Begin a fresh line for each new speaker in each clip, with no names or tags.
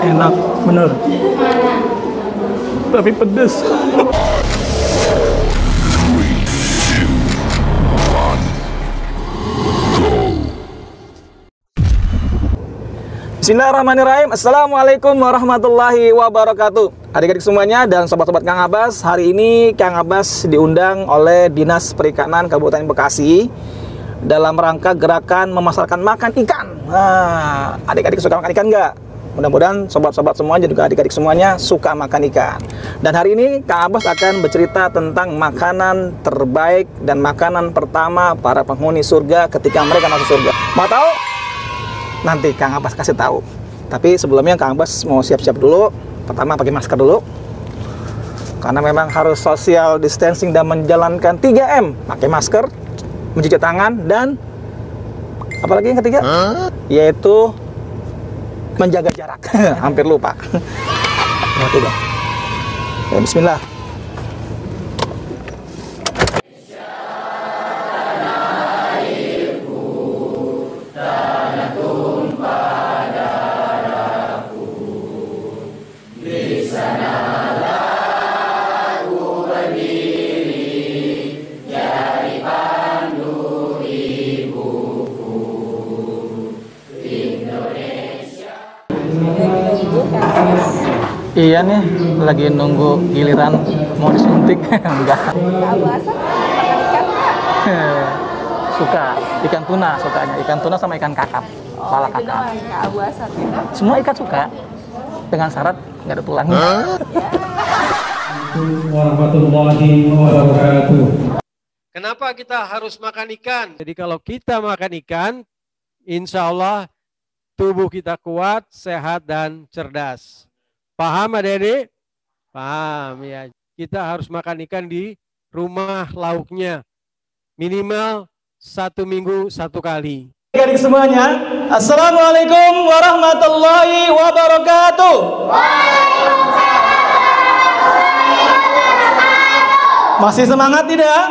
Enak bener. Tapi pedes. Bismillahirrahmanirrahim. Assalamualaikum warahmatullahi wabarakatuh. Adik-adik semuanya dan sobat-sobat Kang Abbas, hari ini Kang Abbas diundang oleh Dinas Perikanan Kabupaten Bekasi dalam rangka gerakan memasarkan makan ikan. Nah, adik-adik suka makan ikan nggak? Mudah-mudahan sobat-sobat semuanya juga adik-adik semuanya suka makan ikan. Dan hari ini Kang Abbas akan bercerita tentang makanan terbaik dan makanan pertama para penghuni surga ketika mereka masuk surga. Mau tahu? Nanti Kang Abbas kasih tahu. Tapi sebelumnya Kang Abbas mau siap-siap dulu. Pertama pakai masker dulu. Karena memang harus social distancing dan menjalankan 3M. Pakai masker, mencuci tangan, dan apalagi yang ketiga? Yaitu menjaga jarak. Hampir lupa. Ya, bismillah. Iya nih, lagi nunggu giliran mau disuntik. Enggak.
Abasan makan ikan nggak?
Suka ikan tuna, sukanya ikan tuna sama ikan kakap, kepala kakap.
Abasan ya.
Semua ikan suka, dengan syarat nggak ada tulangnya.
Warahmatullahi wabarakatuh.
Kenapa kita harus makan ikan? Jadi kalau kita makan ikan, insya Allah tubuh kita kuat, sehat, dan cerdas. Paham adik-adik? Paham ya. Kita harus makan ikan di rumah lauknya. Minimal 1 minggu 1 kali.
Adik semuanya, Assalamualaikum warahmatullahi wabarakatuh. Masih semangat tidak?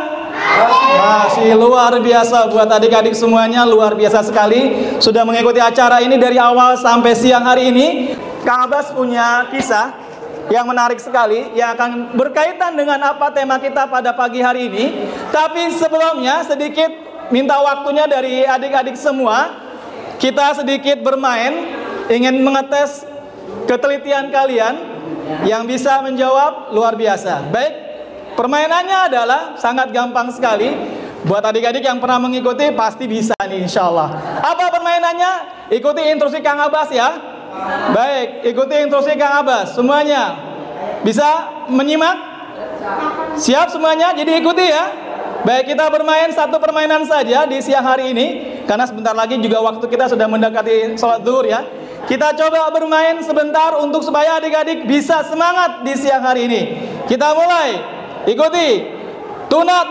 Masih luar biasa buat adik-adik semuanya, luar biasa sekali sudah mengikuti acara ini dari awal sampai siang hari ini. Kang Abbas punya kisah yang menarik sekali yang akan berkaitan dengan apa tema kita pada pagi hari ini. Tapi sebelumnya sedikit minta waktunya dari adik-adik semua. Kita sedikit bermain, ingin mengetes ketelitian kalian yang bisa menjawab luar biasa. Baik, permainannya adalah sangat gampang sekali. Buat adik-adik yang pernah mengikuti pasti bisa nih insya Allah. Apa permainannya? Ikuti instruksi Kang Abbas ya. Baik, ikuti instruksi Kang Abbas. Semuanya bisa menyimak? Siap semuanya? Jadi ikuti ya. Baik, kita bermain satu permainan saja di siang hari ini. Karena sebentar lagi juga waktu kita sudah mendekati sholat zuhur ya. Kita coba bermain sebentar untuk supaya adik-adik bisa semangat di siang hari ini. Kita mulai. Ikuti. Tuna.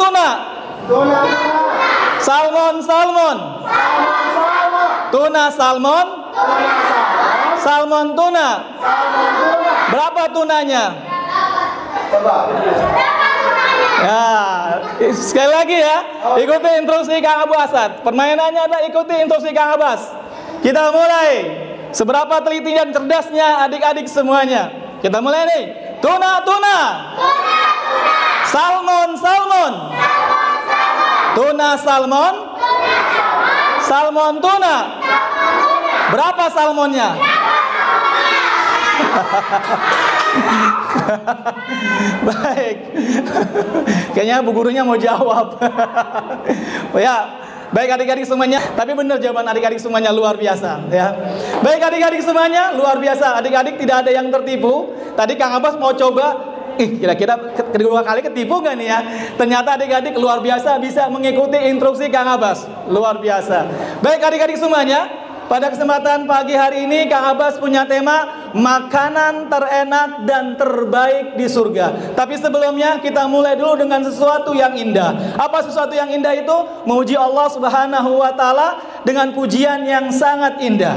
Salmon. Tuna salmon. Salmon tuna. Berapa tunanya? Ya, sekali lagi ya. Ikuti instruksi Kang Abbas. Permainannya adalah ikuti instruksi Kang Abbas. Kita mulai. Seberapa teliti dan cerdasnya adik-adik semuanya. Kita mulai nih. Tuna. Salmon. Tuna salmon. Salmon tuna. Berapa salmonnya? Baik. Kayaknya bu gurunya mau jawab. Ya, baik adik-adik semuanya. Tapi benar jawaban adik-adik semuanya luar biasa ya. Baik adik-adik semuanya luar biasa. Adik-adik tidak ada yang tertipu. Tadi Kang Abbas mau coba. Kira-kira kedua kali ketipu nggak nih ya? Ternyata adik-adik luar biasa bisa mengikuti instruksi Kang Abbas. Luar biasa. Baik adik-adik semuanya, pada kesempatan pagi hari ini Kang Abbas punya tema makanan terenak dan terbaik di surga. Tapi sebelumnya kita mulai dulu dengan sesuatu yang indah. Apa sesuatu yang indah itu? Memuji Allah Subhanahu wa taala dengan pujian yang sangat indah.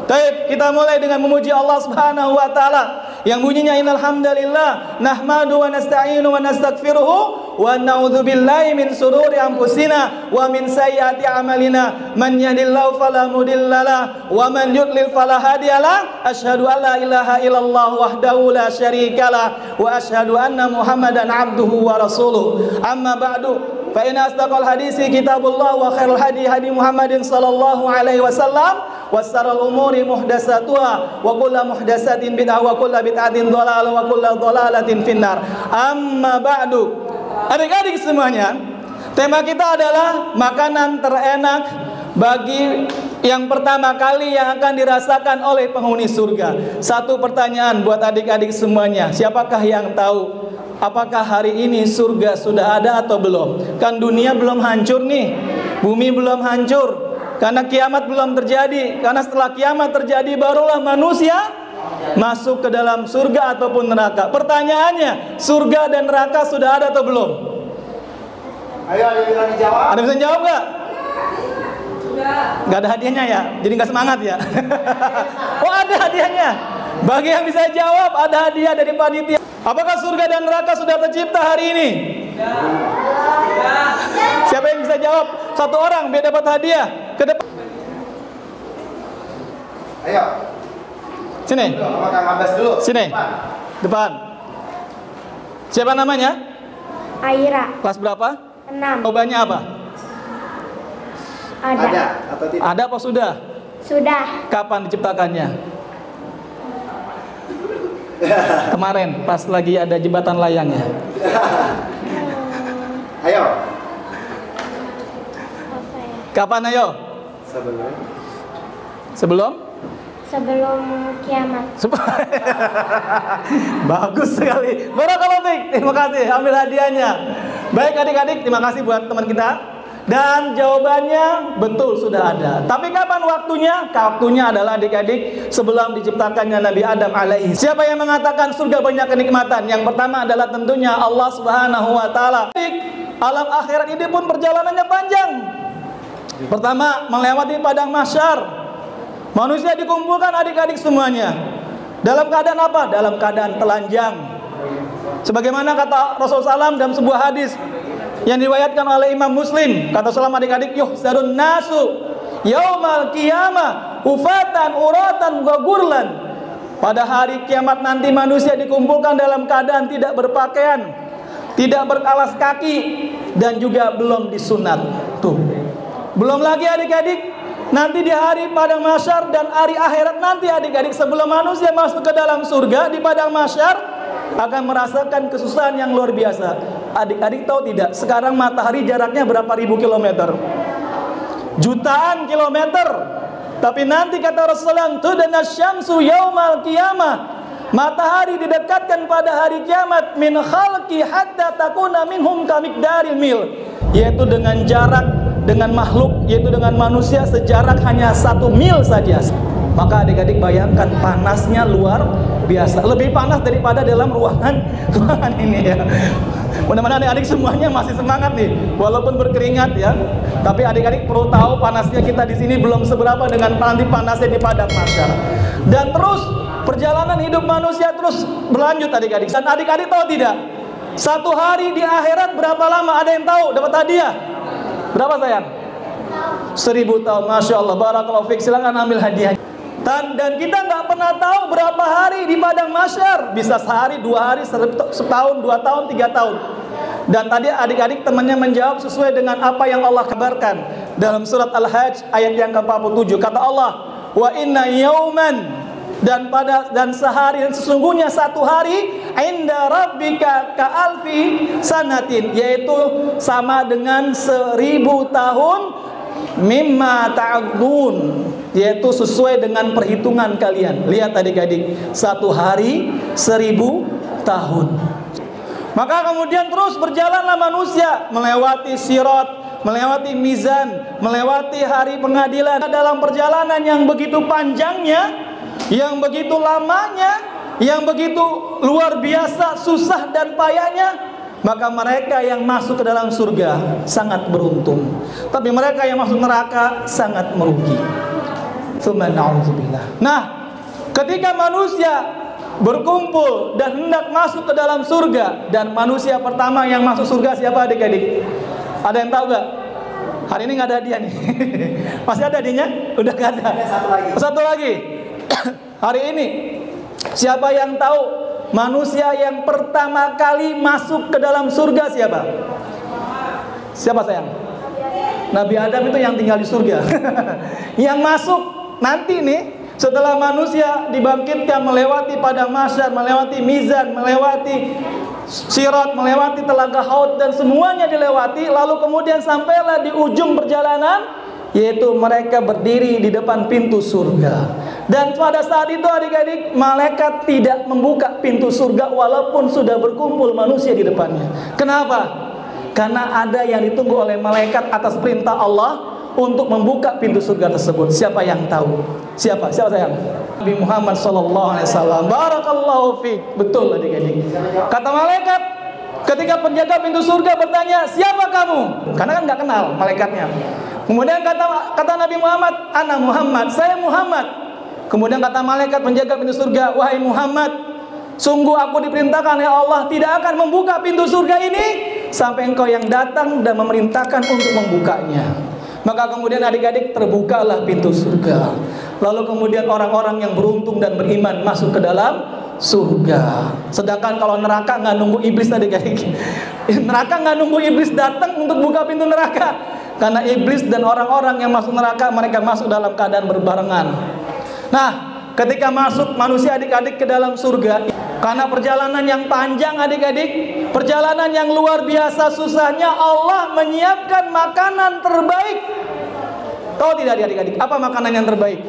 Baik, kita mulai dengan memuji Allah Subhanahu wa taala yang bunyinya innal hamdalillah nahmadu wa nasta'inu wa nastaghfiruhu wa na'udzubillahi min sururi anfusina wa min sayyiati a'malina. Man yahdihillahu fala mudhillalah wa man yudlil fala hadiyalah. Asyhadu an la ilaha illallah wahdahu la syarikalah wa asyhadu anna Muhammadan abduhu wa rasuluh. Amma ba'du, fa inna asdaqal hadisi kitabullah wa khairul hadi hadi Muhammadin sallallahu alaihi wasallam wa syarrul umuri muhdatsatuha wa kullu muhdatsatin bid'ah wa kullu bid'atin dhalalah wa kullu dhalalatin finnar. Amma ba'du. Adik-adik semuanya, tema kita adalah makanan terenak bagi yang pertama kali yang akan dirasakan oleh penghuni surga. Satu pertanyaan buat adik-adik semuanya, siapakah yang tahu apakah hari ini surga sudah ada atau belum? Kan dunia belum hancur nih, bumi belum hancur, karena kiamat belum terjadi. Karena setelah kiamat terjadi barulah manusia masuk ke dalam surga ataupun neraka. Pertanyaannya, surga dan neraka sudah ada atau belum?
Ayo, yang dijawab.
Ada bisa jawab nggak? Nggak ada hadiahnya ya, jadi nggak semangat ya. Oh, ada hadiahnya. Bagi yang bisa jawab, ada hadiah dari panitia. Apakah surga dan neraka sudah tercipta hari ini? Siapa yang bisa jawab? Satu orang biar dapat hadiah. Ke depan.
Ayo.
Sini.
Sama Kang Abbas dulu.
Sini. Depan. Siapa namanya?
Aira.
Kelas berapa?
6.
Jawabannya apa?
Ada.
Atau tidak?
Ada apa sudah?
Sudah.
Kapan diciptakannya? Kemarin pas lagi ada jembatan layangnya.
Ayo.
Apa ya?
Kapan ayo? Sebelum?
Sebelum kiamat.
Bagus sekali. Barakallahu fiik. Terima kasih. Ambil hadiahnya. Baik adik-adik, terima kasih buat teman kita. Dan jawabannya betul sudah ada. Tapi kapan waktunya? Waktunya adalah adik-adik sebelum diciptakannya Nabi Adam alaihi. Siapa yang mengatakan surga banyak kenikmatan? Yang pertama adalah tentunya Allah Subhanahu wa taala. Alam akhirat ini pun perjalanannya panjang. Pertama, melewati padang mahsyar. Manusia dikumpulkan adik-adik semuanya. Dalam keadaan apa? Dalam keadaan telanjang. Sebagaimana kata Rasulullah SAW dalam sebuah hadis yang diriwayatkan oleh Imam Muslim, kata salam adik-adik, yuhsarun nasu yaumal qiyamah ufatan uratan gurlan. Pada hari kiamat nanti manusia dikumpulkan dalam keadaan tidak berpakaian, tidak beralas kaki, dan juga belum disunat. Tuh. Belum lagi adik-adik, nanti di hari padang mahsyar dan hari akhirat nanti adik-adik, sebelum manusia masuk ke dalam surga, di padang mahsyar akan merasakan kesusahan yang luar biasa. Adik-adik tahu tidak, sekarang matahari jaraknya berapa ribu kilometer? Jutaan kilometer. Tapi nanti kata Rasulullah, tudana syamsu yaumal qiyamah, matahari didekatkan pada hari kiamat, min khalqi hatta takuna minhum kamikdaril mil, yaitu dengan jarak dengan makhluk, yaitu dengan manusia sejarak hanya 1 mil saja. Maka adik-adik bayangkan panasnya luar biasa, lebih panas daripada dalam ruangan ini ya. Mudah-mudahan adik-adik semuanya masih semangat nih, walaupun berkeringat ya. Tapi adik-adik perlu tahu panasnya kita di sini belum seberapa dengan panasnya di padang mahsyar. Dan terus perjalanan hidup manusia terus berlanjut adik-adik. Dan adik-adik tahu tidak? Satu hari di akhirat berapa lama? Ada yang tahu? Dapat hadiah? Berapa sayang? 1000 tahun. Masya Allah. Barakallahu fiik. Silakan ambil hadiah. Dan kita nggak pernah tahu berapa hari di padang mahsyar. Bisa sehari, 2 hari, setahun, 2 tahun, 3 tahun. Dan tadi adik-adik temannya menjawab sesuai dengan apa yang Allah kabarkan dalam surat Al-Hajj ayat yang ke-47. Kata Allah, wa inna yauman, dan sehari, dan sesungguhnya satu hari, inda rabbika ka'alfi sanatin, yaitu sama dengan 1000 tahun, mimma ta'udun, yaitu sesuai dengan perhitungan kalian. Lihat adik-adik, satu hari 1000 tahun. Maka kemudian terus berjalanlah manusia melewati sirat, melewati mizan, melewati hari pengadilan. Dalam perjalanan yang begitu panjangnya, yang begitu lamanya, yang begitu luar biasa susah dan payahnya, maka mereka yang masuk ke dalam surga sangat beruntung. Tapi mereka yang masuk neraka sangat merugi. Nah, ketika manusia berkumpul dan hendak masuk ke dalam surga. Dan manusia pertama yang masuk surga siapa adik-adik? Ada yang tahu gak? Hari ini nggak ada hadiah nih. Masih ada hadiahnya? Udah gak ada. Satu lagi. Hari ini siapa yang tahu manusia yang pertama kali masuk ke dalam surga siapa? Siapa sayang? Nabi Adam itu yang tinggal di surga. Yang masuk nanti nih setelah manusia dibangkitkan melewati padang mahsyar, melewati mizan, melewati sirat, melewati telaga Haud dan semuanya dilewati, lalu kemudian sampailah di ujung perjalanan, yaitu mereka berdiri di depan pintu surga. Dan pada saat itu adik-adik, malaikat tidak membuka pintu surga walaupun sudah berkumpul manusia di depannya. Kenapa? Karena ada yang ditunggu oleh malaikat atas perintah Allah untuk membuka pintu surga tersebut. Siapa yang tahu? Siapa? Siapa sayang? Nabi Muhammad SAW. Barakallahu fiik. Betul adik-adik. Kata malaikat, ketika penjaga pintu surga bertanya, siapa kamu? Karena kan nggak kenal malaikatnya. Kemudian kata Nabi Muhammad, ana Muhammad, saya Muhammad. Kemudian kata malaikat penjaga pintu surga, wahai Muhammad, sungguh aku diperintahkan oleh Allah tidak akan membuka pintu surga ini sampai engkau yang datang dan memerintahkan untuk membukanya. Maka kemudian adik-adik terbukalah pintu surga. Lalu kemudian orang-orang yang beruntung dan beriman masuk ke dalam surga. Sedangkan kalau neraka nggak nunggu iblis adik-adik. Neraka nggak nunggu iblis datang untuk buka pintu neraka. Karena iblis dan orang-orang yang masuk neraka mereka masuk dalam keadaan berbarengan. Nah, ketika masuk manusia adik-adik ke dalam surga, karena perjalanan yang panjang adik-adik, perjalanan yang luar biasa susahnya, Allah menyiapkan makanan terbaik. Tahu tidak adik-adik, apa makanan yang terbaik?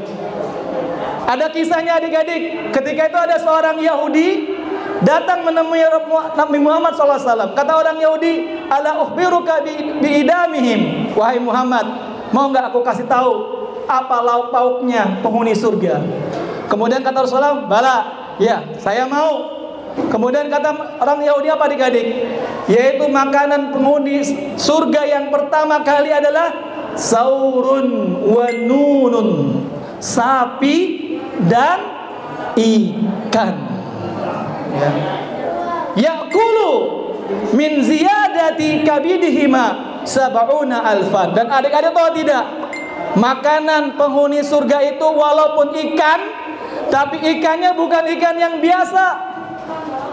Ada kisahnya adik-adik. Ketika itu ada seorang Yahudi datang menemui Nabi Muhammad SAW. Kata orang Yahudi, ala ukhbiruka biidamihim. Wahai Muhammad, mau nggak aku kasih tahu apa lauk pauknya penghuni surga? Kemudian kata Rasulullah, bala, ya saya mau. Kemudian kata orang Yahudi apa adik-adik? Yaitu makanan penghuni surga yang pertama kali adalah saurun wa nunun, sapi dan ikan. Ya. Ya'kulu min ziyadati kabidihima sab'una alfan. Dan adik-adik tahu tidak? Makanan penghuni surga itu walaupun ikan, tapi ikannya bukan ikan yang biasa,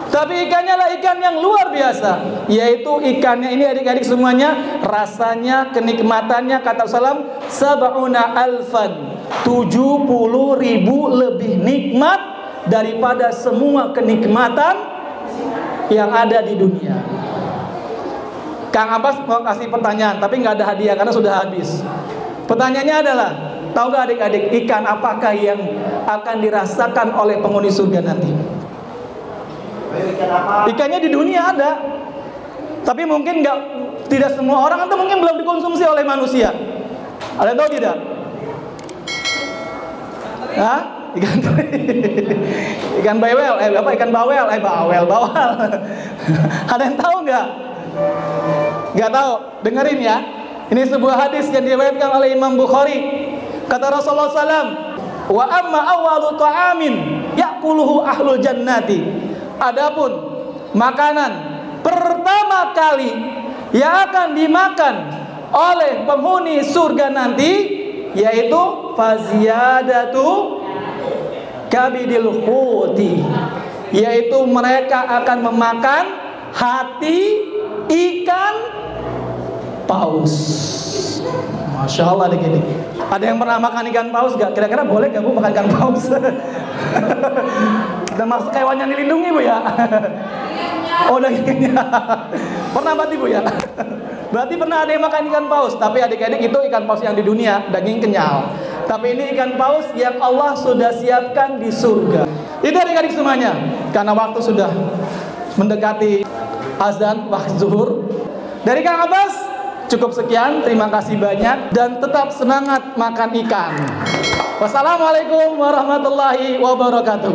tapi ikannya lah ikan yang luar biasa. Yaitu ikannya ini adik-adik semuanya, rasanya, kenikmatannya kata salam sab'una alfan, 70.000 lebih nikmat daripada semua kenikmatan yang ada di dunia. Kang Abbas mau kasih pertanyaan, tapi nggak ada hadiah karena sudah habis. Pertanyaannya adalah, tahu gak adik-adik ikan apakah yang akan dirasakan oleh penghuni surga nanti? Ikannya di dunia ada, tapi mungkin tidak semua orang atau mungkin belum dikonsumsi oleh manusia. Ada yang tahu tidak? Hah? Ikan bawel, apa ikan bawel? Bawal. Ada yang tahu nggak? Nggak tahu? Dengerin ya. Ini sebuah hadis yang diriwayatkan oleh Imam Bukhari. Kata Rasulullah SAW, wa amma awwalu ta'amin ya'kuluhu ahlul jannati. Adapun makanan pertama kali yang akan dimakan oleh penghuni surga nanti, yaitu faziyadatu kabidil khuti, yaitu mereka akan memakan hati ikan paus. Masya Allah adik-adik. Ada yang pernah makan ikan paus gak? Kira-kira boleh gak Bu makan ikan paus? Dan masuk hewan yang dilindungi Bu ya? Oh dagingnya. Pernah berarti Bu ya? Berarti pernah ada yang makan ikan paus. Tapi adik-adik itu ikan paus yang di dunia, daging kenyal. Tapi ini ikan paus yang Allah sudah siapkan di surga. Itu adik-adik semuanya. Karena waktu sudah mendekati azan waktu zuhur. Dari Kang Abbas cukup sekian, terima kasih banyak dan tetap semangat makan ikan. Wassalamualaikum warahmatullahi wabarakatuh.